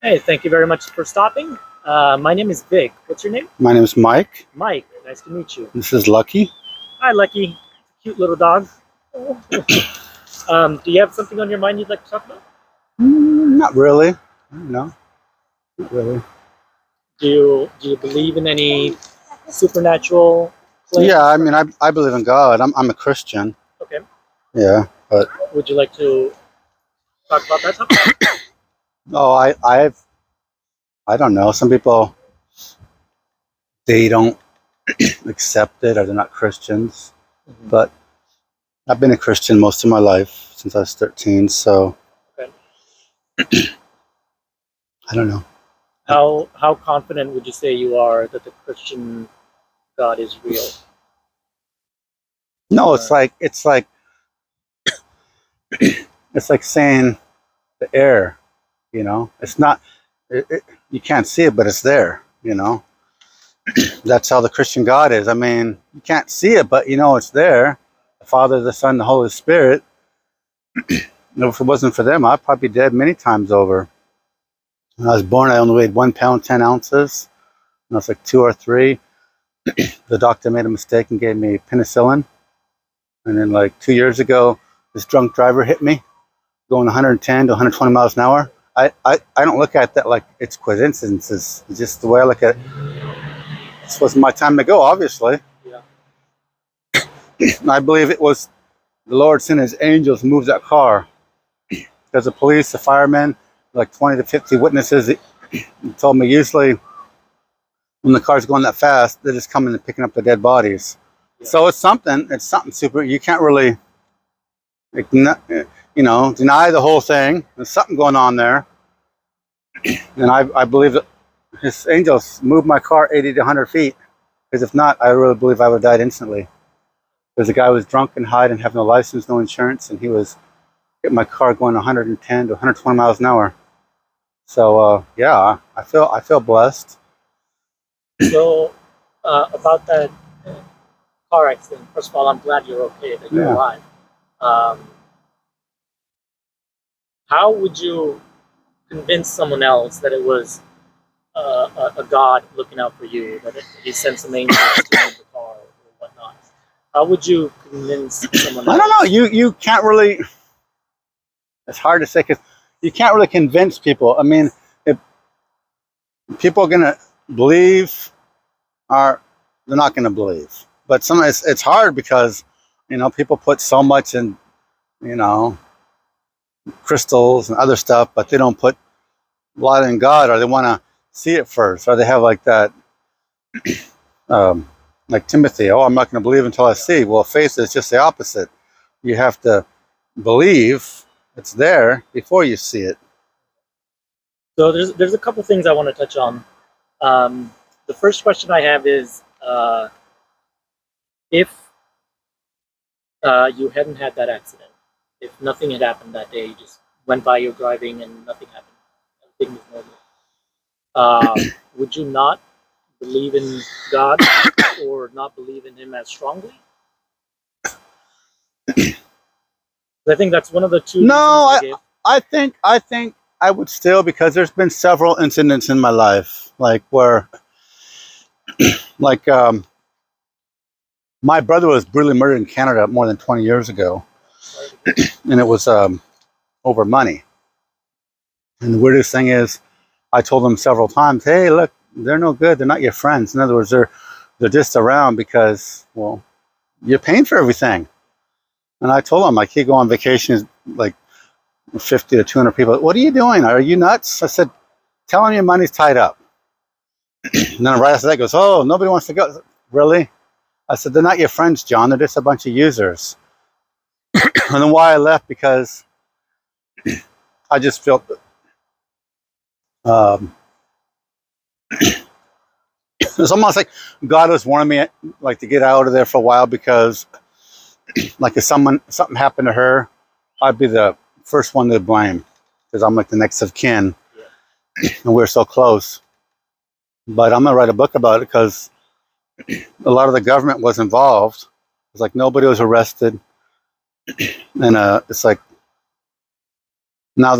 Hey, thank you very much for stopping. My name is Vic. What's your name? My name is Mike. Mike. Nice to meet you. This is Lucky. Hi, Lucky. Cute little dog. Do you have something on your mind you'd like to talk about? Not really. No, not really. Do you believe in any supernatural claims? Yeah, I mean, I believe in God. I'm a Christian. Okay. Yeah, but Would you like to talk about that topic? oh, I don't know. Some people they don't accept it or they're not Christians. Mhm. But I've been a Christian most of my life since I was 13. So Okay. I don't know. How confident would you say you are that the Christian God is real? No, Or it's like saying the air. It's not. You can't see it, but it's there. That's how the Christian God is. I mean, you can't see it, but you know it's there. The Father, the Son, the Holy Spirit. If it wasn't for them, I'd probably be dead many times over. When I was born, I only weighed 1 pound, 10 ounces. When I was like 2 or 3, the doctor made a mistake and gave me penicillin. And then, like 2 years ago, this drunk driver hit me going 110 to 120 miles an hour. I don't look at that like it's coincidences. It's just the way I look at it. This wasn't my time to go, obviously. yeah. I believe it was the Lord sent his angels to move that car. There's the police, the firemen, like 20 to 50 witnesses. He told me usually when the car's going that fast, they're just coming and picking up the dead bodies. Yeah. So it's something super. You can't really, deny the whole thing. There's something going on there. And I believe that his angels moved my car 80 to 100 feet. Because if not, I really believe I would have died instantly. Because the guy was drunk and high and having no license, no insurance, and he was getting my car going 110 to 120 miles an hour. So yeah, I feel blessed. So about that car accident. First of all, I'm glad you're okay, that you're Yeah. alive. Um, how would you convince someone else that it was a God looking out for you, that he sent some angels to move the car or whatnot? How would you convince someone I else? don't know. You can't really. It's hard to say because you can't really convince people. I mean, if people are gonna believe, or they're not gonna believe. But it's hard because people put so much in you know crystals and other stuff, but they don't put a lot in God, or they want to see it first, or they have like that, um, like Timothy. Oh, I'm not going to believe until I see. Well, faith is just the opposite. You have to believe it's there before you see it. So there's a couple things I want to touch on. The first question I have is if you hadn't had that accident, if nothing had happened that day, you just went by your driving and nothing happened, everything was normal. Would you not believe in God or not believe in Him as strongly? I think that's one of the two. No, I think I would still, because there's been several incidents in my life, like where, like my brother was brutally murdered in Canada more than 20 years ago, and it was over money. And the weirdest thing is, I told them several times, "Hey, look, they're no good. They're not your friends. In other words, they're just around because, well, you're paying for everything." And I told them, like, he go on vacation, like 50 to 200 people. What are you doing? Are you nuts? I said, tell them your money's tied up. And then right after that goes, oh, nobody wants to go. Really? I said, they're not your friends, John. They're just a bunch of users. And then why I left, because I just felt um, it's almost like God was warning me, like, to get out of there for a while, because like if something happened to her, I'd be the first one to blame, because I'm like the next of kin, and we're so close. But I'm gonna write a book about it because a lot of the government was involved. It's like nobody was arrested, and it's like now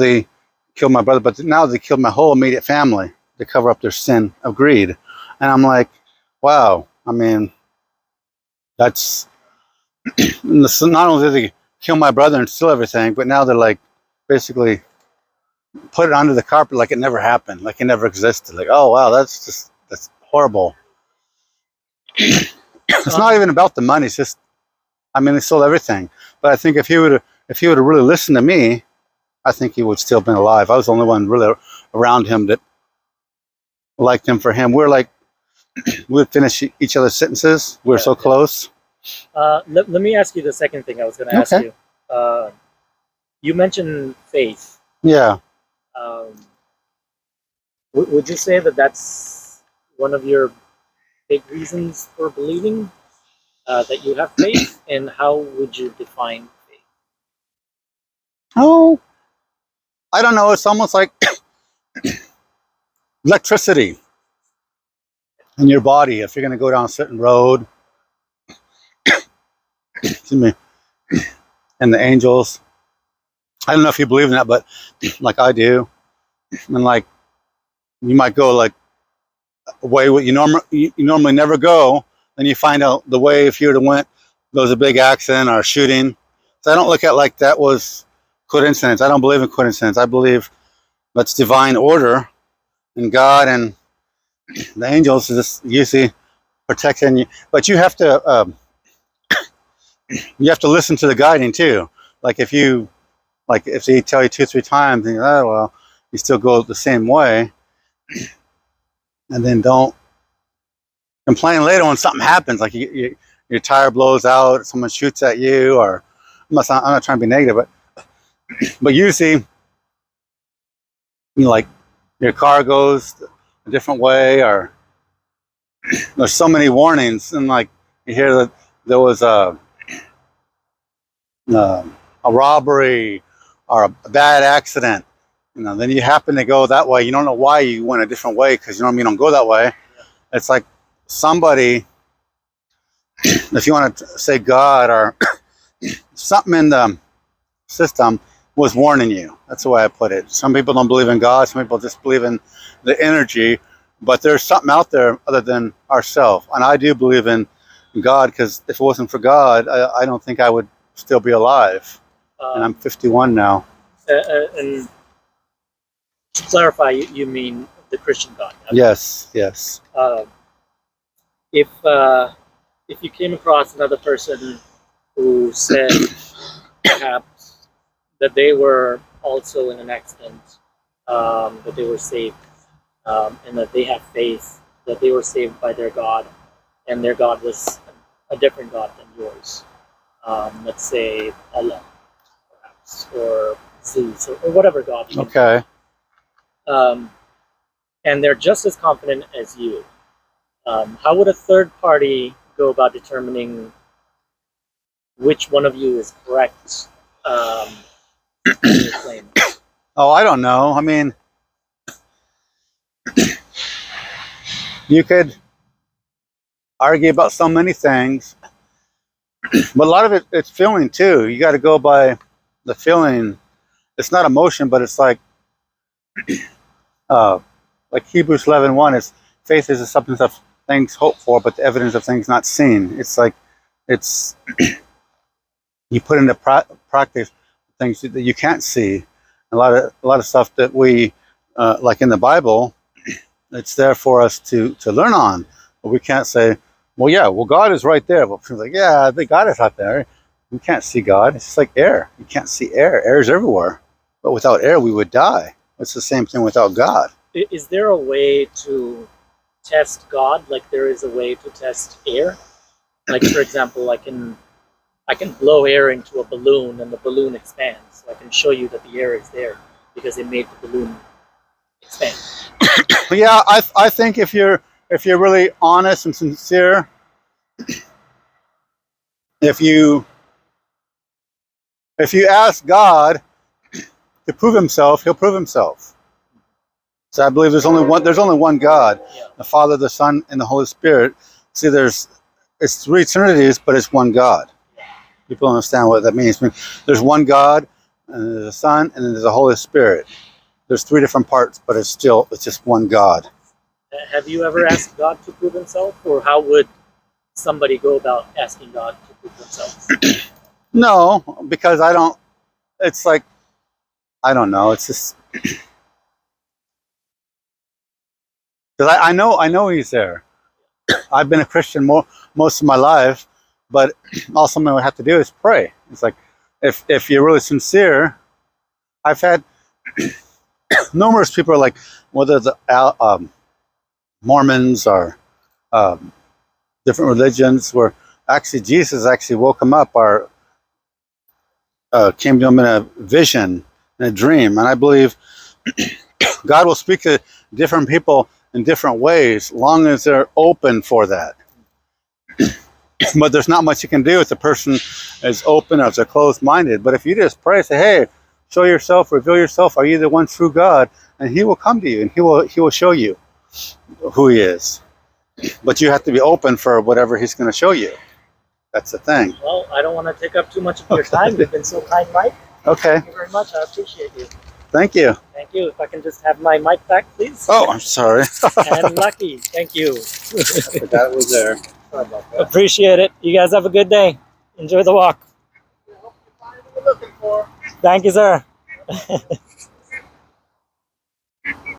killed my brother, but now they killed my whole immediate family to cover up their sin of greed. And I'm like, wow. I mean, that's not only did they kill my brother and steal everything, but now they're like basically put it under the carpet like it never happened, like it never existed. Like, oh wow, that's horrible. It's not even about the money. It's just, I mean, they stole everything. But I think if he would have really listened to me, I think he would still been alive. I was the only one really around him that liked him for him. We're like, we would finish each other's sentences. We're so close. Let me ask you the second thing I was going to ask Okay. you. You mentioned faith. Yeah. Would you say that that's one of your big reasons for believing that you have faith? And how would you define faith? Oh, I don't know. It's almost like electricity in your body. If you're going to go down a certain road, excuse me, and the angels. I don't know if you believe in that, but like I do, and like you might go like a way what you normally never go, then you find out the way if you would have went, there was a big accident or a shooting. So I don't look at like that was coincidence. I don't believe in coincidence. I believe that's divine order, and God and the angels just usually protecting you. But you have to listen to the guiding too. Like if they tell you 2 or 3 times, and oh well, you still go the same way, and then don't complain later when something happens, like your tire blows out, someone shoots at you, or I'm not trying to be negative, but usually, like your car goes a different way, or there's so many warnings, and like you hear that there was a robbery or a bad accident, then you happen to go that way. You don't know why you went a different way because you don't go that way. It's like somebody, if you want to say God or something in the system, was warning you. That's the way I put it. Some people don't believe in God. Some people just believe in the energy. But there's something out there other than ourselves. And I do believe in God, because if it wasn't for God, I don't think I would still be alive. And I'm 51 now. And to clarify, you mean the Christian God? Yes, yes. If you came across another person who said perhaps that they were also in an accident, that they were saved, and that they have faith, that they were saved by their God, and their God was a different God than yours, let's say Allah, perhaps, or Zeus, or whatever God you Okay. and they're just as confident as you. How would a third party go about determining which one of you is correct in your claim? Oh, I don't know. I mean, you could argue about so many things, but a lot of it's feeling too. You got to go by the feeling. It's not emotion, but it's like Hebrews 11:1 is faith is the substance of things hoped for, but the evidence of things not seen. It's like it's you put into practice things that you can't see. A lot of stuff that we like in the Bible, it's there for us to learn on. But we can't say, well, God is right there. But people are like, yeah, the God is out there. We can't see God. It's just like air. You can't see air. Air is everywhere. But without air, we would die. It's the same thing without God. Is there a way to test God like there is a way to test air? Like, for example, I can blow air into a balloon and the balloon expands. So I can show you that the air is there because it made the balloon expand. Yeah, I think if you're really honest and sincere, if you ask God to prove himself, he'll prove himself. So I believe there's only one God, Yeah. the Father, the Son, and the Holy Spirit. See, it's 3 Trinities, but it's one God. People understand what that means. I mean, there's one God, and there's a Son, and then there's a Holy Spirit. there's three different parts, but it's just one God. Have you ever asked God to prove himself, or how would somebody go about asking God to prove themselves? No, because I don't. It's like I don't know. It's just because I know He's there. I've been a Christian most of my life, but all someone would have to do is pray. It's like if you're really sincere. I've had numerous people like whether the Mormons or different religions where actually Jesus actually woke them up or came to them in a vision, in a dream. And I believe God will speak to different people in different ways, long as they're open for that. But there's not much you can do if the person is open or if they're closed-minded. But if you just pray, say, hey, show yourself, reveal yourself, are you the one true God? And He will come to you and He will show you who He is. But you have to be open for whatever He's going to show you. That's the thing. Well, I don't want to take up too much of your time. You've been so kind, Mike. Okay. Thank you very much. I appreciate you. Thank you. Thank you. If I can just have my mic back, please. Oh, I'm sorry. And Lucky, thank you. That was there. Sorry about that. Appreciate it. You guys have a good day. Enjoy the walk. What we're looking for. Thank you, sir.